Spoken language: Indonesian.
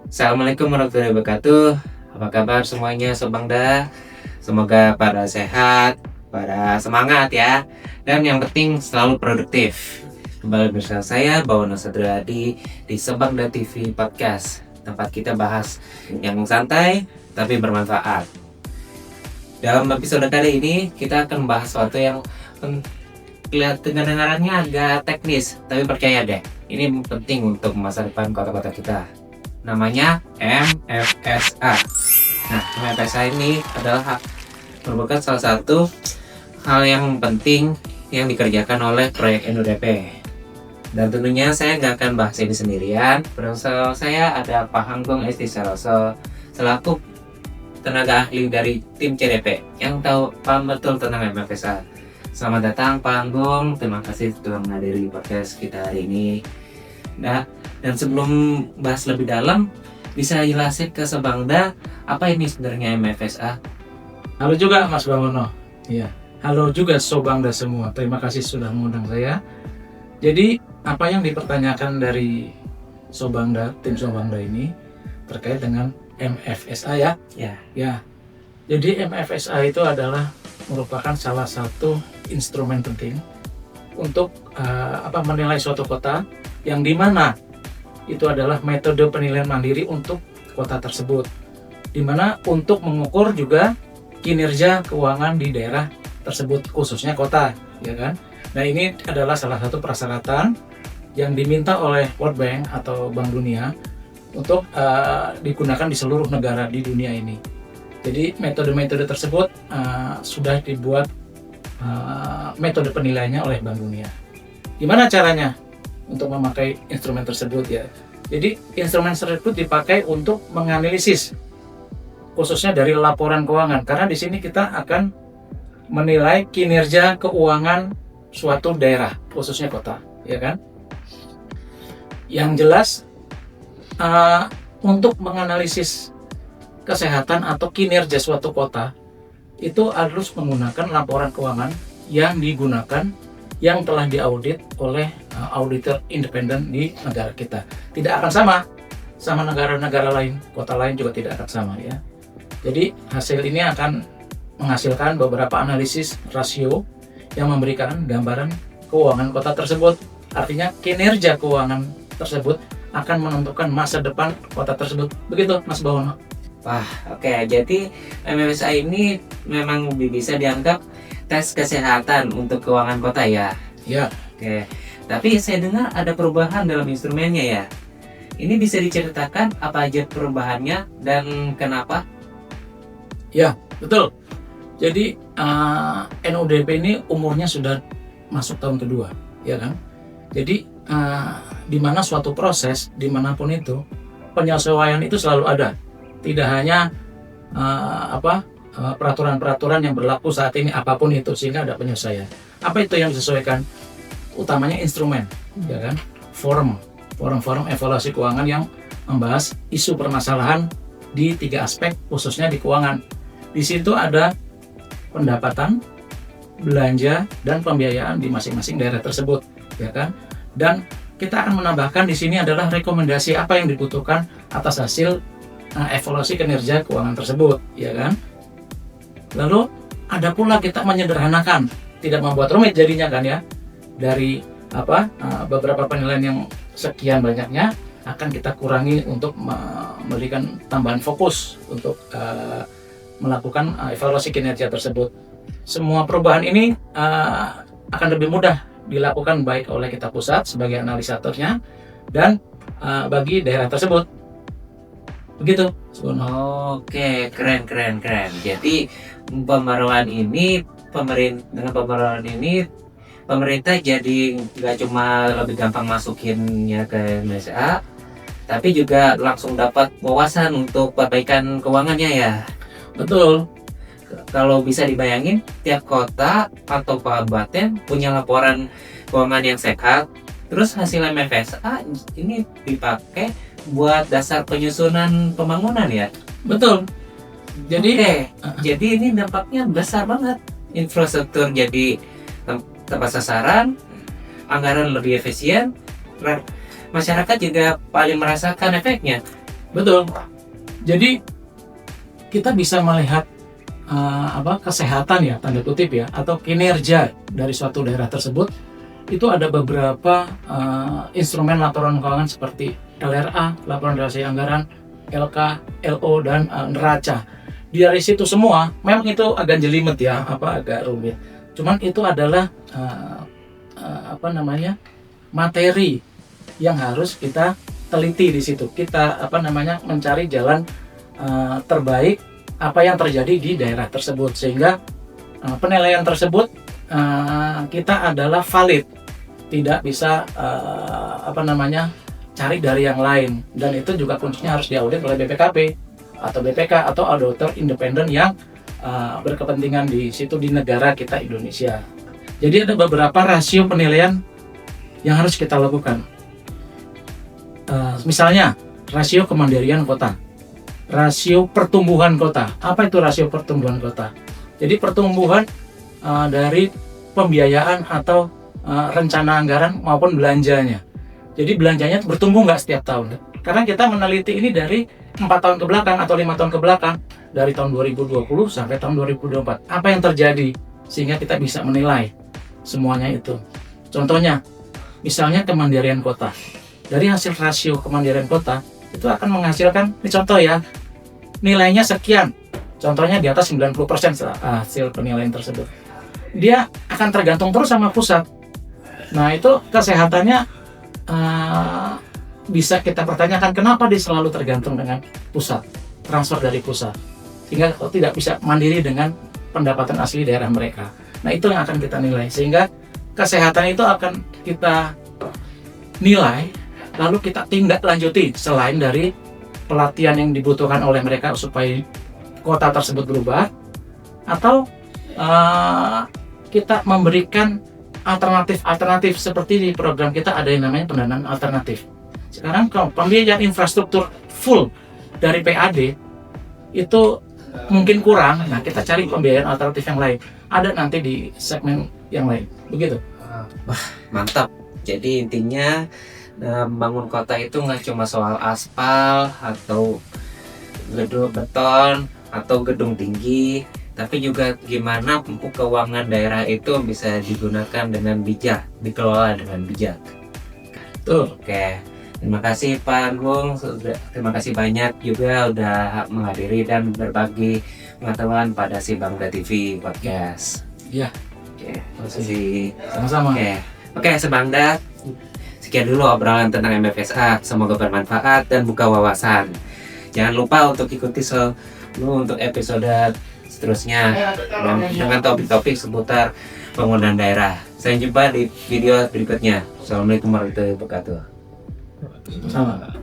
Assalamualaikum warahmatullahi wabarakatuh. Apa kabar semuanya Sobangda? Semoga pada sehat, pada semangat ya. Dan yang penting selalu produktif. Kembali bersama saya Bawono Satriadi di Sobangda TV Podcast. Tempat kita bahas yang santai tapi bermanfaat. Dalam episode kali ini kita akan bahas sesuatu yang kedengarannya agak teknis, tapi percaya deh, ini penting untuk masa depan kota-kota kita. Namanya MFSA. Nah, MFSA ini adalah merupakan salah satu hal yang penting yang dikerjakan oleh proyek NUDP. Dan tentunya saya nggak akan bahas ini sendirian. Bersama saya ada Pak Hanggong Esti Saroso selaku tenaga ahli dari tim CDP yang tahu paham betul tentang MFSA. Selamat datang Pak Hanggong, terima kasih telah menghadiri podcast kita hari ini. Nah, dan sebelum bahas lebih dalam, bisa jelasin ke Sobangda apa ini sebenarnya MFSA? Halo juga Mas Bawono. Iya. Halo juga Sobangda semua. Terima kasih sudah mengundang saya. Jadi apa yang dipertanyakan dari Sobangda, tim Sobangda ini terkait dengan MFSA ya? Ya. Jadi MFSA itu adalah merupakan salah satu instrumen penting untuk menilai suatu kota yang dimana itu adalah metode penilaian mandiri untuk kota tersebut, dimana untuk mengukur juga kinerja keuangan di daerah tersebut khususnya kota, ya kan? Nah, ini adalah salah satu persyaratan yang diminta oleh World Bank atau Bank Dunia untuk digunakan di seluruh negara di dunia ini. Jadi metode-metode tersebut sudah dibuat metode penilaiannya oleh Bank Dunia. Gimana caranya untuk memakai instrumen tersebut ya? Jadi instrumen tersebut dipakai untuk menganalisis khususnya dari laporan keuangan, karena di sini kita akan menilai kinerja keuangan suatu daerah khususnya kota, ya kan? Yang jelas untuk menganalisis kesehatan atau kinerja suatu kota itu harus menggunakan laporan keuangan yang digunakan yang telah diaudit oleh auditor independen di negara kita. Tidak akan sama negara-negara lain, kota lain juga tidak akan sama ya. Jadi hasil ini akan menghasilkan beberapa analisis rasio yang memberikan gambaran keuangan kota tersebut. Artinya kinerja keuangan tersebut akan menentukan masa depan kota tersebut. Begitu Mas Bawono. Wah, oke. Jadi MFSA ini memang bisa dianggap tes kesehatan untuk keuangan kota ya? Ya. Oke. Tapi saya dengar ada perubahan dalam instrumennya ya? Ini bisa diceritakan apa aja perubahannya dan kenapa? Ya, betul. Jadi NUDP ini umurnya sudah masuk tahun kedua, ya kan? Jadi di mana suatu proses dimanapun itu penyesuaian itu selalu ada. Tidak hanya peraturan-peraturan yang berlaku saat ini apapun itu, sehingga ada penyesuaian. Apa itu yang disesuaikan? Utamanya instrumen, ya kan? Forum evaluasi keuangan yang membahas isu permasalahan di 3 aspek khususnya di keuangan. Di situ ada pendapatan, belanja, dan pembiayaan di masing-masing daerah tersebut, ya kan? Dan kita akan menambahkan di sini adalah rekomendasi apa yang dibutuhkan atas hasil evaluasi kinerja keuangan tersebut, ya kan? Lalu ada pula kita menyederhanakan, tidak membuat rumit jadinya kan ya. Dari beberapa penilaian yang sekian banyaknya akan kita kurangi untuk memberikan tambahan fokus untuk melakukan evaluasi kinerja tersebut. Semua perubahan ini akan lebih mudah dilakukan baik oleh kita pusat sebagai analisatornya dan bagi daerah tersebut. Begitu. Oke, keren. Jadi dengan pembaruan ini pemerintah jadi nggak cuma lebih gampang masukinnya ke MFSA, tapi juga langsung dapat wawasan untuk perbaikan keuangannya ya. Betul. Kalau bisa dibayangin, tiap kota atau kabupaten punya laporan keuangan yang sehat. Terus hasil MFSA ini dipakai buat dasar penyusunan pembangunan ya. Betul. Jadi jadi ini dampaknya besar banget. Infrastruktur jadi tepat sasaran, anggaran lebih efisien, masyarakat juga paling merasakan efeknya. Betul. Jadi kita bisa melihat kesehatan ya, tanda kutip ya, atau kinerja dari suatu daerah tersebut. Itu ada beberapa instrumen laporan keuangan seperti LRA, laporan realisasi anggaran, LK, LO, dan neraca. Dari situ semua, memang itu agak jelimet ya, agak rumit. Cuman itu adalah materi yang harus kita teliti di situ. Kita mencari jalan terbaik apa yang terjadi di daerah tersebut, sehingga penilaian tersebut kita adalah valid, tidak bisa cari dari yang lain. Dan itu juga kuncinya harus diaudit oleh BPKP atau BPK atau auditor independen yang berkepentingan di situ di negara kita Indonesia. Jadi ada beberapa rasio penilaian yang harus kita lakukan. Misalnya rasio kemandirian kota, rasio pertumbuhan kota. Apa itu rasio pertumbuhan kota? Jadi pertumbuhan dari pembiayaan atau rencana anggaran maupun belanjanya. Jadi belanjanya bertumbuh nggak setiap tahun? Karena kita meneliti ini dari 4 tahun ke belakang atau 5 tahun ke belakang, dari tahun 2020 sampai tahun 2024. Apa yang terjadi? Sehingga kita bisa menilai semuanya itu. Contohnya, misalnya kemandirian kota. Dari hasil rasio kemandirian kota, itu akan menghasilkan, ini contoh ya, nilainya sekian. Contohnya di atas 90% hasil penilaian tersebut. Dia akan tergantung terus sama pusat. Nah itu kesehatannya bisa kita pertanyakan kenapa dia selalu tergantung dengan pusat, transfer dari pusat, sehingga tidak bisa mandiri dengan pendapatan asli daerah mereka. Nah itu yang akan kita nilai, sehingga kesehatan itu akan kita nilai, lalu kita tindak lanjuti selain dari pelatihan yang dibutuhkan oleh mereka supaya kota tersebut berubah, atau kita memberikan alternatif seperti di program kita ada yang namanya pendanaan alternatif. Sekarang kalau pembiayaan infrastruktur full dari PAD itu mungkin kurang, nah kita cari pembiayaan alternatif yang lain. Ada nanti di segmen yang lain, begitu. Wah, mantap. Jadi intinya membangun kota itu nggak cuma soal aspal atau gedung beton atau gedung tinggi, tapi juga gimana keuangan daerah itu bisa digunakan dengan bijak, dikelola dengan bijak. Tuh. Oke, terima kasih Pak Agung, terima kasih banyak juga udah menghadiri dan berbagi pengetahuan pada si Bangda TV Podcast. Iya. Oke, terima kasih. Sama-sama. Oke, Sebangda. Sekian dulu obrolan tentang MFSA. Semoga bermanfaat dan buka wawasan. Jangan lupa untuk ikuti untuk episode seterusnya dan dengan topik-topik seputar pembangunan daerah. Sampai jumpa di video berikutnya. Assalamualaikum warahmatullahi wabarakatuh. Sama.